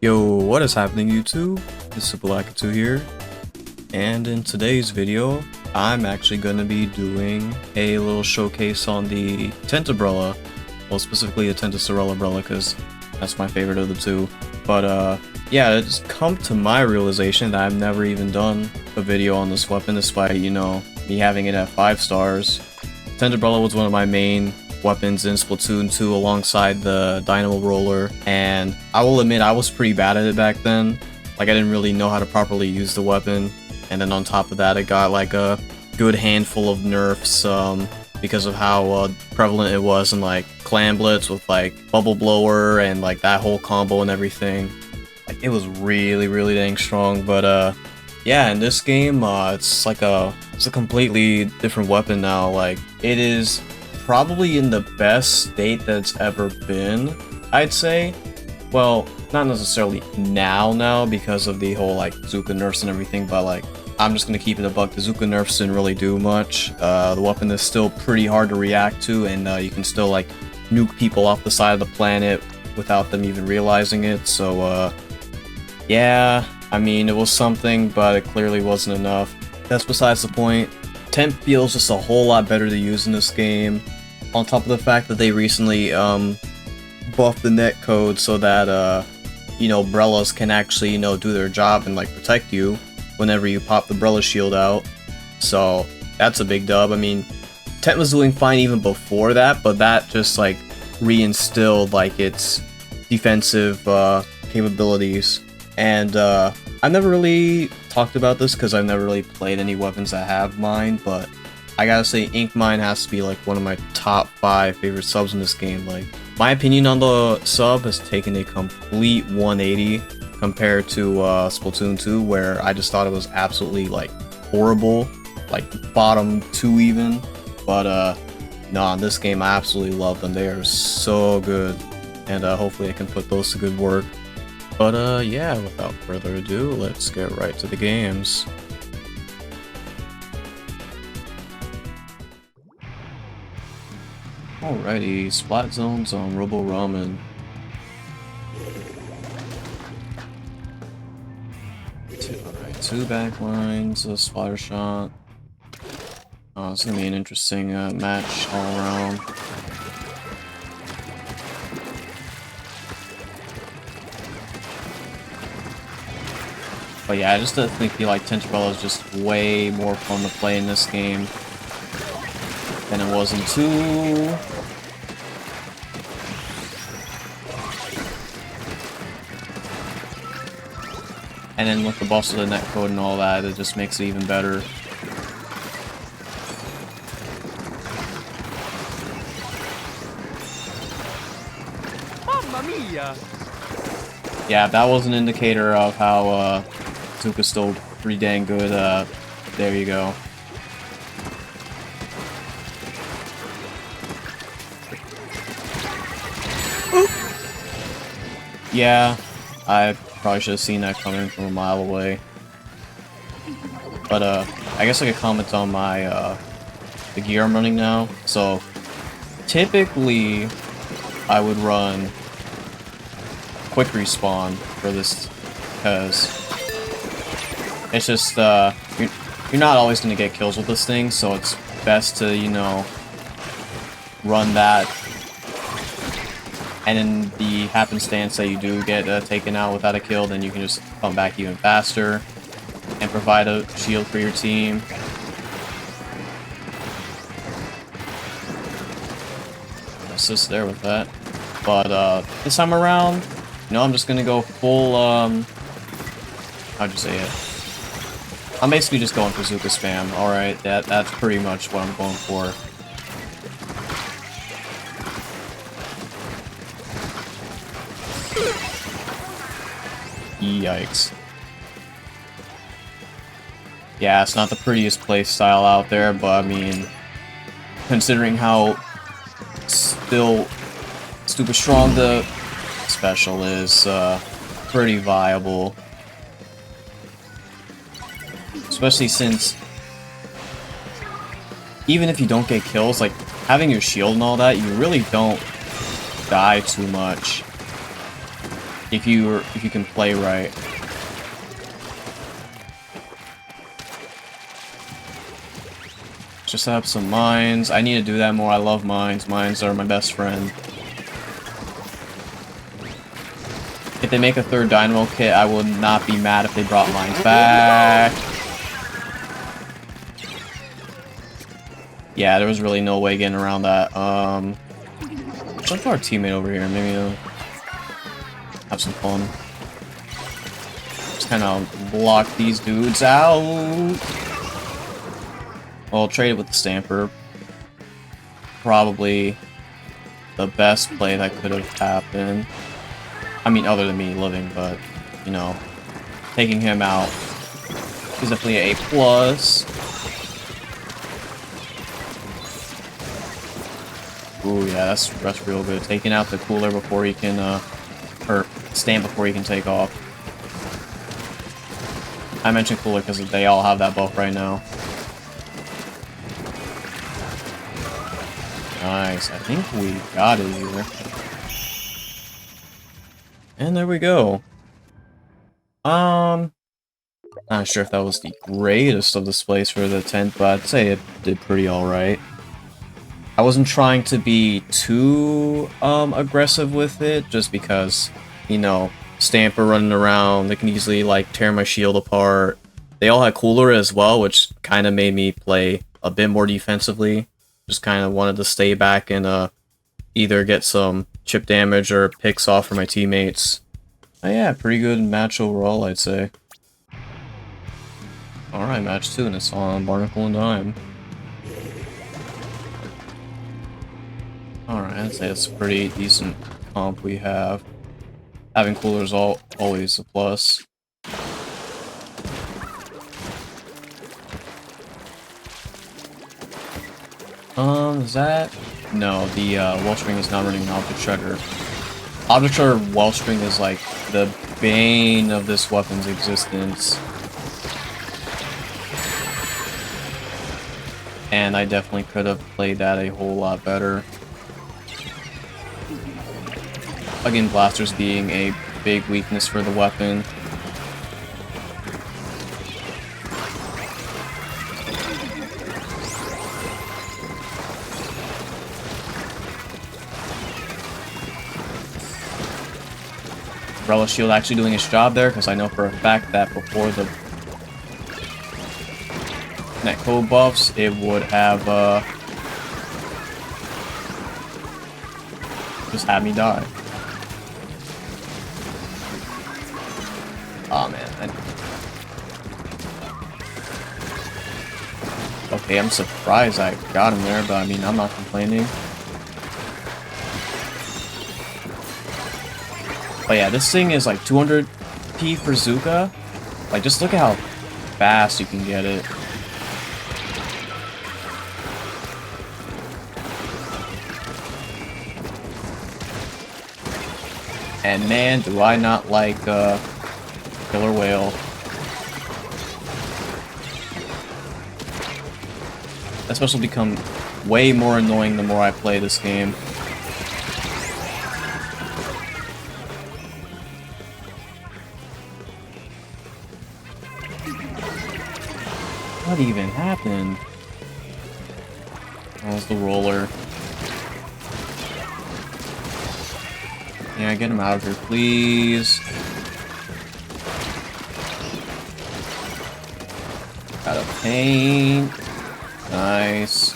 Yo, what is happening YouTube? It's Super2 here, and in today's video, I'm actually going to be doing a little showcase on the Tenta Brella, well specifically the Tenta Brella because that's my favorite of the two. But yeah, it's come to my realization that I've never even done a video on this weapon despite, you know, me having it at 5 stars. Tenta Brella was one of my main weapons in Splatoon 2 alongside the Dynamo Roller, and I will admit I was pretty bad at it back then. Like, I didn't really know how to properly use the weapon, and then on top of that it got like a good handful of nerfs because of how prevalent it was in like Clan Blitz with like Bubble Blower and like that whole combo and everything. Like, it was really dang strong. But yeah, in this game it's a completely different weapon now. Like, it is probably in the best state that it's ever been, I'd say. Well, not necessarily now because of the whole like Zuka nerfs and everything, but like, I'm just gonna keep it a buck. The Zuka nerfs didn't really do much. The weapon is still pretty hard to react to, and you can still like nuke people off the side of the planet without them even realizing it. So yeah, I mean, it was something, but it clearly wasn't enough. That's besides the point. Temp feels just a whole lot better to use in this game. On top of the fact that they recently buffed the netcode so that you know, Brellas can actually, you know, do their job and like protect you whenever you pop the Brella shield out. So that's a big dub. I mean, Tent was doing fine even before that, but that just like reinstilled like its defensive capabilities. And I've never really talked about this because I've never really played any weapons that have mine, but I gotta say, Ink Mine has to be like one of my top 5 favorite subs in this game. Like, my opinion on the sub has taken a complete 180 compared to Splatoon 2, where I just thought it was absolutely like horrible, like bottom 2 even. But no, in this game I absolutely love them. They are so good, and hopefully I can put those to good work. But yeah, without further ado, let's get right to the games. Alrighty, Splat Zones on Robo Ramen. Alright, 2 backlines, a splatter shot. Oh, it's gonna be an interesting match all around. But yeah, I just definitely feel like Tenta Brella is just way more fun to play in this game than it was in 2. And then with the boss of the netcode and all that, it just makes it even better. Mamma mia! Yeah, that was an indicator of how Zuka's still pretty dang good. There you go. Yeah, I probably should have seen that coming from a mile away. But I guess I could comment on my the gear I'm running now. So typically I would run quick respawn for this because it's just you're not always gonna get kills with this thing, so it's best to, you know, run that. And in the happenstance that you do get taken out without a kill, then you can just come back even faster and provide a shield for your team. Assist there with that. But this time around, you know, I'm just gonna go full how'd you say it? I'm basically just going for Zuka spam. Alright, that's pretty much what I'm going for. Yikes. Yeah, it's not the prettiest playstyle out there, but I mean, considering how still stupid strong the special is, pretty viable. Especially since, even if you don't get kills, like, having your shield and all that, you really don't die too much. if you can play right. Just have some mines. I need to do that more. I love mines. Mines are my best friend. If they make a third dynamo kit, I would not be mad if they brought mines back. Yeah, there was really no way getting around that. Look for our teammate over here. Maybe have some fun. Just kind of block these dudes out. Well, trade it with the Stamper. Probably the best play that could have happened. I mean, other than me living, but, you know, taking him out is definitely a plus. Ooh, yeah, that's real good. Taking out the cooler before he can, or stand before he can take off. I mentioned cooler because they all have that buff right now. Nice, I think we got it here. And there we go. Not sure if that was the greatest of displays for the tent, but I'd say it did pretty alright. I wasn't trying to be too aggressive with it, just because, you know, Stamper running around, they can easily like tear my shield apart. They all had cooler as well, which kind of made me play a bit more defensively. Just kind of wanted to stay back and either get some chip damage or picks off for my teammates. But yeah, pretty good match overall, I'd say. Alright, match 2, and it's on Barnacle and Dime. Alright, I'd say it's a pretty decent comp we have. Having cooler is always a plus. Is that? No, the Wellspring is not running an Object Shredder. Object Shredder Wellspring is like the bane of this weapon's existence. And I definitely could have played that a whole lot better. Again, blasters being a big weakness for the weapon. Brella shield actually doing its job there, because I know for a fact that before the netcode buffs, it would have just had me die. Aw, man. Okay, I'm surprised I got him there, but I mean, I'm not complaining. But yeah, this thing is like 200p for Zuka. Like, just look at how fast you can get it. And man, do I not like Killer Whale. That special become way more annoying the more I play this game. What even happened? That was the roller. Yeah, get him out of here, please. Got a paint. Nice.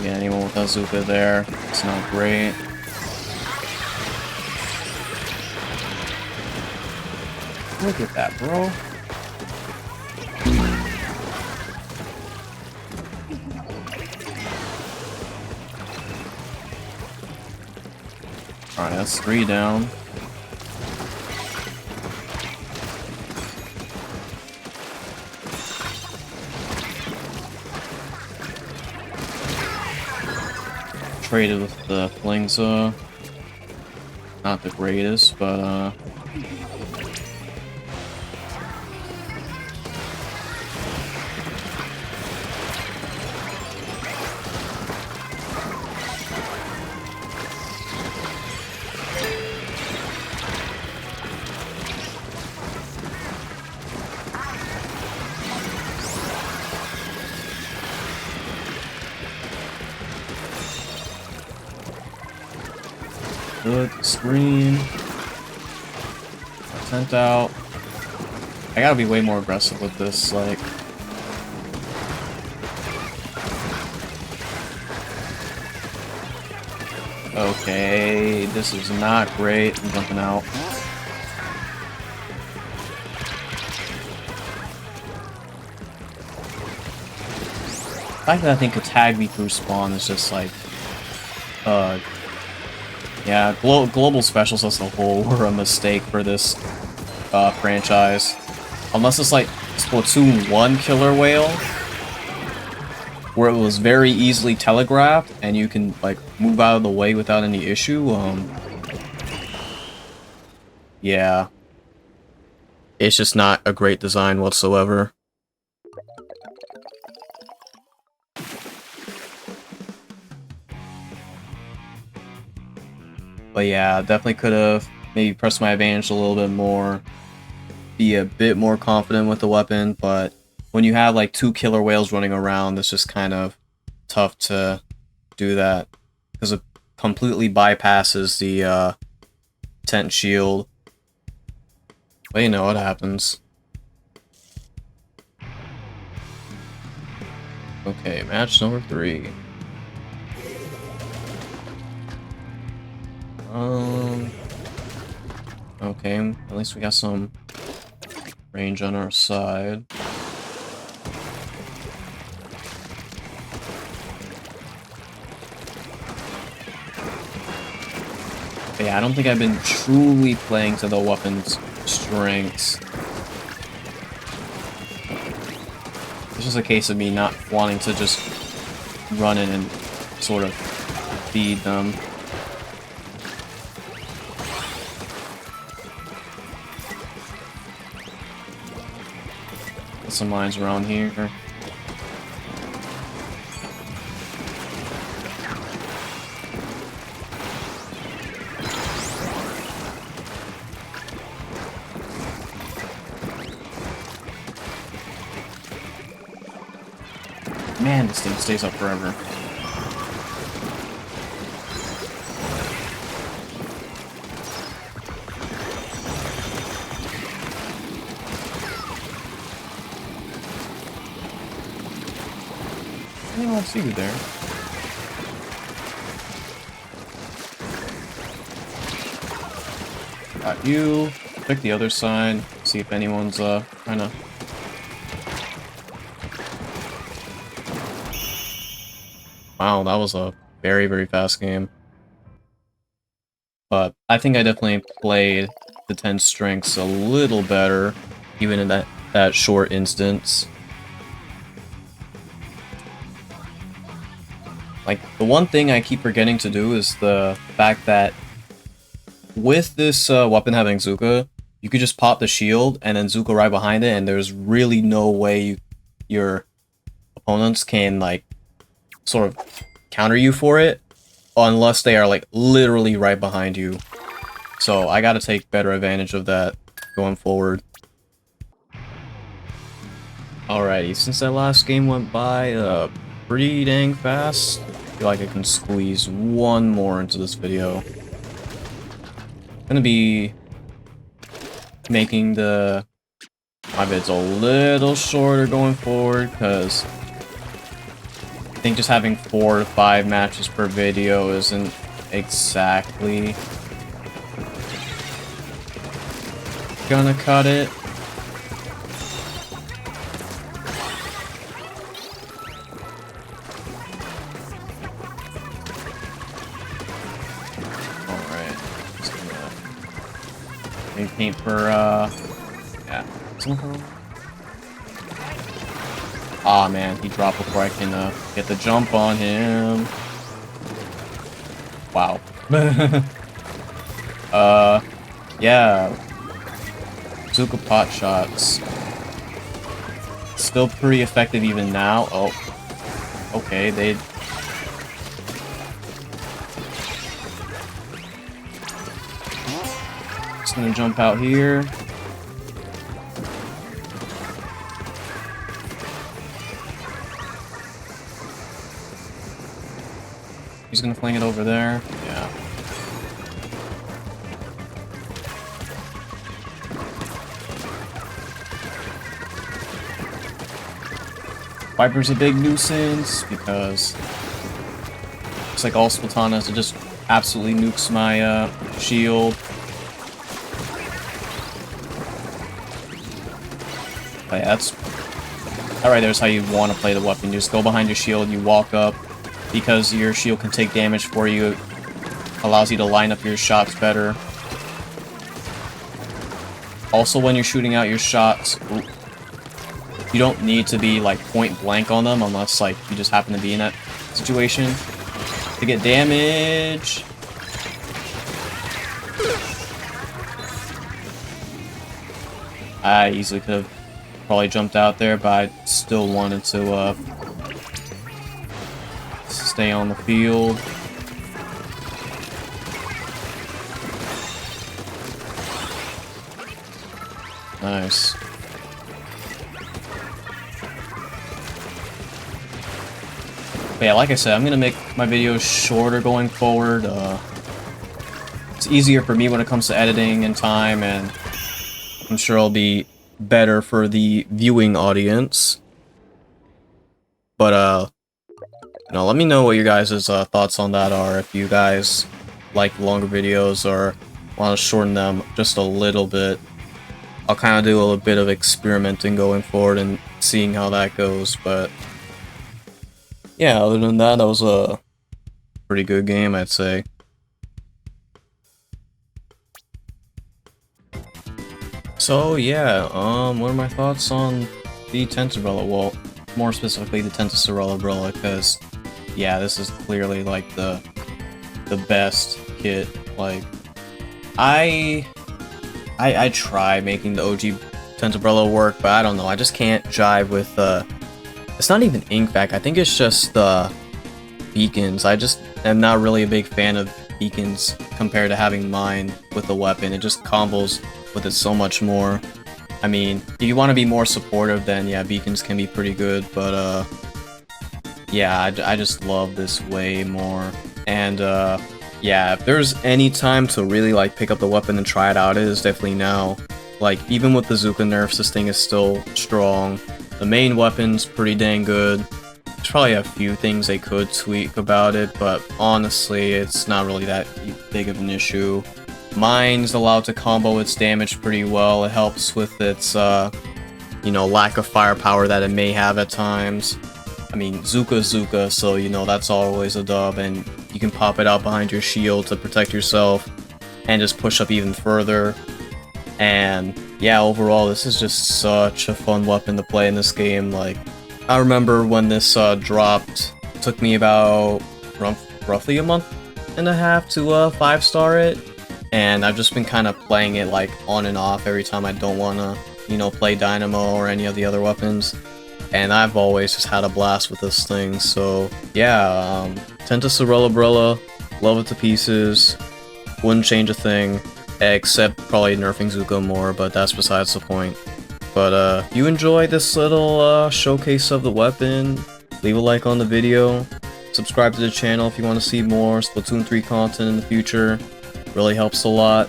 Get anyone with Azuka there. It's not great. Look at that, bro. Alright, that's 3 down. Traded with the Flingsa. Not the greatest, but Good. Scream. Tent out. I gotta be way more aggressive with this, like... Okay, this is not great. I'm jumping out. The fact that I think could tag me through spawn is just like... yeah, global specials as a whole were a mistake for this franchise. Unless it's like Splatoon 1 Killer Whale, where it was very easily telegraphed and you can like move out of the way without any issue. Yeah, it's just not a great design whatsoever. But yeah, definitely could have maybe pressed my advantage a little bit more, be a bit more confident with the weapon, but when you have like 2 killer whales running around, it's just kind of tough to do that, because it completely bypasses the tent shield. But you know what happens. Okay, match number 3. Okay, at least we got some range on our side. But yeah, I don't think I've been truly playing to the weapon's strengths. It's just a case of me not wanting to just run in and sort of feed them. Some lines around here. Man, this thing stays up forever. I don't see you there. Got you. Check the other side. See if anyone's trying to. Wow, that was a very, very fast game. But I think I definitely played the 10 strengths a little better, even in that short instance. Like, the one thing I keep forgetting to do is the fact that with this weapon having Zuka, you could just pop the shield and then Zuka right behind it, and there's really no way your opponents can, like, sort of counter you for it, unless they are, like, literally right behind you. So I gotta take better advantage of that going forward. Alrighty, since that last game went by pretty dang fast, I feel like I can squeeze one more into this video. I'm gonna be making my vids a little shorter going forward, because I think just having 4 to 5 matches per video isn't exactly gonna cut it. Alright. Just gonna paint for, yeah. Ah, man, he dropped before I can get the jump on him. Wow. Yeah. Zuka pot shots. Still pretty effective even now. Oh. Okay, they... Just gonna jump out here. He's gonna fling it over there. Yeah. Viper's a big nuisance because it's like all Splatonas, it just absolutely nukes my shield. But yeah, that right there is how you want to play the weapon. You just go behind your shield, you walk up, because your shield can take damage for you, it allows you to line up your shots better. Also, when you're shooting out your shots, you don't need to be like point blank on them unless like you just happen to be in that situation to get damage. I easily could have probably jumped out there, but I still wanted to stay on the field. Nice. But yeah, like I said, I'm gonna make my videos shorter going forward. It's easier for me when it comes to editing and time, and I'm sure it'll be better for the viewing audience. But let me know what your guys' thoughts on that are. If you guys like longer videos or want to shorten them just a little bit. I'll kind of do a little bit of experimenting going forward and seeing how that goes, but yeah, other than that, that was a pretty good game, I'd say. So yeah, what are my thoughts on the Tenta Brella? Well, more specifically the Tenta Brella, because yeah, this is clearly like the best kit. Like, I try making the OG Tenta Brella work, but I don't know, I just can't jive with it's not even ink back, I think it's just the beacons. I just am not really a big fan of beacons compared to having mine with the weapon. It just combos with it so much more. I mean, if you want to be more supportive, then yeah, beacons can be pretty good, but yeah, I just love this way more. And yeah, if there's any time to really like pick up the weapon and try it out, it is definitely now. Like, even with the Zuka nerfs, this thing is still strong. The main weapon's pretty dang good. There's probably a few things they could tweak about it, but honestly, it's not really that big of an issue. Mine's allowed to combo its damage pretty well. It helps with its, you know, lack of firepower that it may have at times. I mean, Zuka's Zuka, so, you know, that's always a dub, and you can pop it out behind your shield to protect yourself and just push up even further. And yeah, overall, this is just such a fun weapon to play in this game. Like, I remember when this dropped, it took me about roughly a month and a half to 5-star it, and I've just been kind of playing it like on and off every time I don't want to, you know, play Dynamo or any of the other weapons. And I've always just had a blast with this thing, so yeah, Tenta Brella, love it to pieces, wouldn't change a thing, except probably nerfing Zuko more, but that's besides the point. But if you enjoyed this little showcase of the weapon, leave a like on the video, subscribe to the channel if you want to see more Splatoon 3 content in the future, really helps a lot.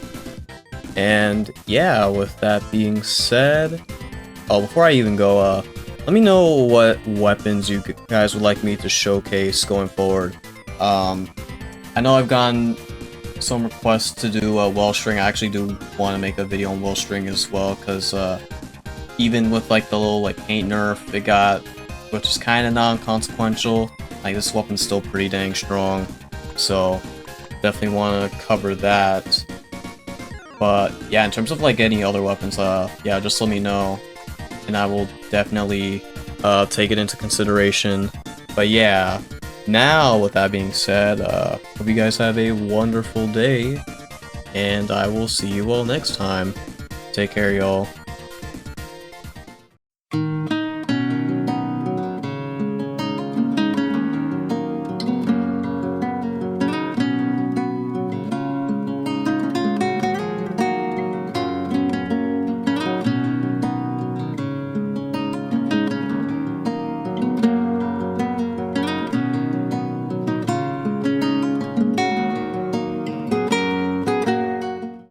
And yeah, with that being said, oh, before I even go, let me know what weapons you guys would like me to showcase going forward. I know I've gotten some requests to do a Wellstring. I actually do want to make a video on Wellstring as well, because even with like the little like paint nerf it got, which is kind of non-consequential, like this weapon's still pretty dang strong. So definitely want to cover that. But yeah, in terms of like any other weapons, yeah, just let me know, and I will definitely take it into consideration. But yeah, now with that being said, hope you guys have a wonderful day, and I will see you all next time. Take care, y'all.